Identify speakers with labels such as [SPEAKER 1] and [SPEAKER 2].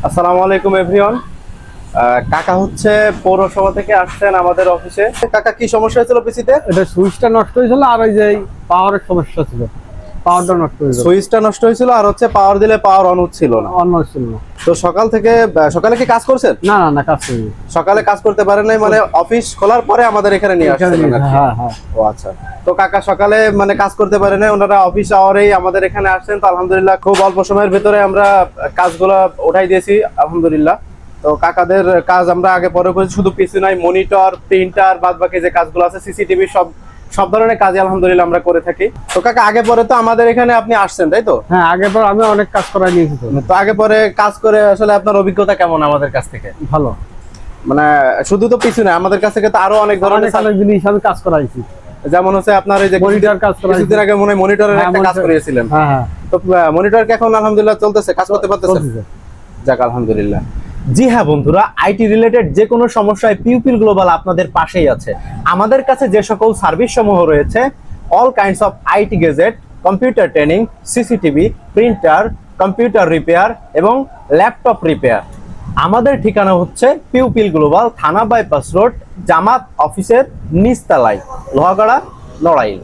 [SPEAKER 1] আসসালামু আলাইকুম এভরিওয়ান। কাকা হচ্ছে পৌরসভা থেকে আসছেন আমাদের অফিসে। কাকা কি সমস্যা হয়েছিল পিসিতে?
[SPEAKER 2] এটা সুইচটা নষ্ট হয়েছিল আর ওই যে পাওয়ারের সমস্যা ছিল, পাওয়ারটা নষ্ট হয়েছিল।
[SPEAKER 1] সুইচটা নষ্ট হয়েছিল আর হচ্ছে পাওয়ার দিলে পাওয়ার অন হচ্ছিল না।
[SPEAKER 2] অন্য ছিল না।
[SPEAKER 1] তো সকালে কি কাজ করছেন?
[SPEAKER 2] না না না, কাজ করিনি।
[SPEAKER 1] সকালে কাজ করতে পারেন নাই, মানে অফিস খোলার পরে আমাদের এখানে নিয়ে আসছেন আর কি?
[SPEAKER 2] হ্যাঁ হ্যাঁ।
[SPEAKER 1] ও আচ্ছা। তো কাকা সকালে মানে কাজ করতে পারে নাই, ওনারা অফিস আওয়ারেই আমাদের এখানে আসছেন। তো আলহামদুলিল্লাহ খুব অল্প সময়ের ভিতরে আমরা কাজগুলো উঠাই দিয়েছি আলহামদুলিল্লাহ। তো কাকাদের কাজ আমরা আগে পরে করেছি, শুধু পিসি নাই, মনিটর, প্রিন্টার, বাদ বাকি যে কাজগুলো আছে, সিসিটিভি, সব ধরনের কাজ আলহামদুলিল্লাহ আমরা করে থাকি। তো কাকা আগে পরে তো আমাদের এখানে আপনি আসছেন, তাই তো?
[SPEAKER 2] হ্যাঁ, আগে পর আমি অনেক কাজ করাই নিয়েছি।
[SPEAKER 1] তো আগে পরে কাজ করে আসলে আপনার অভিজ্ঞতা কেমন আমাদের কাছ থেকে?
[SPEAKER 2] ভালো।
[SPEAKER 1] মানে শুধু তো পিছু না, আমাদের কাছ থেকে তো আরো অনেক ধরনের
[SPEAKER 2] জিনিস আমি কাজ করাইছি।
[SPEAKER 1] যেমন হচ্ছে আপনার এই যে
[SPEAKER 2] মনিটর কাজ করাইছি,
[SPEAKER 1] কিছুদিন আগে মনে হয় মনিটরের একটা কাজ করিয়েছিলেন।
[SPEAKER 2] হ্যাঁ হ্যাঁ।
[SPEAKER 1] তো মনিটর কি এখন আলহামদুলিল্লাহ চলতেছে, কাজ করতে পারতেছেন? যাক আলহামদুলিল্লাহ। জি হ্যাঁ বন্ধুরা, আইটি রিলেটেড যে কোনো সমস্যায় পিউপিল গ্লোবাল আপনাদের পাশেই আছে। আমাদের কাছে যে সকল সার্ভিস সমূহ রয়েছে, all kinds of IT gadget, computer training, CCTV, printer, computer repair এবং ল্যাপটপ রিপেয়ার। আমাদের ঠিকানা হচ্ছে পিউপিল গ্লোবাল, থানা বাইপাস রোড, জামাত অফিসের নিচতলায়, লোহাগাড়া, নড়াইল।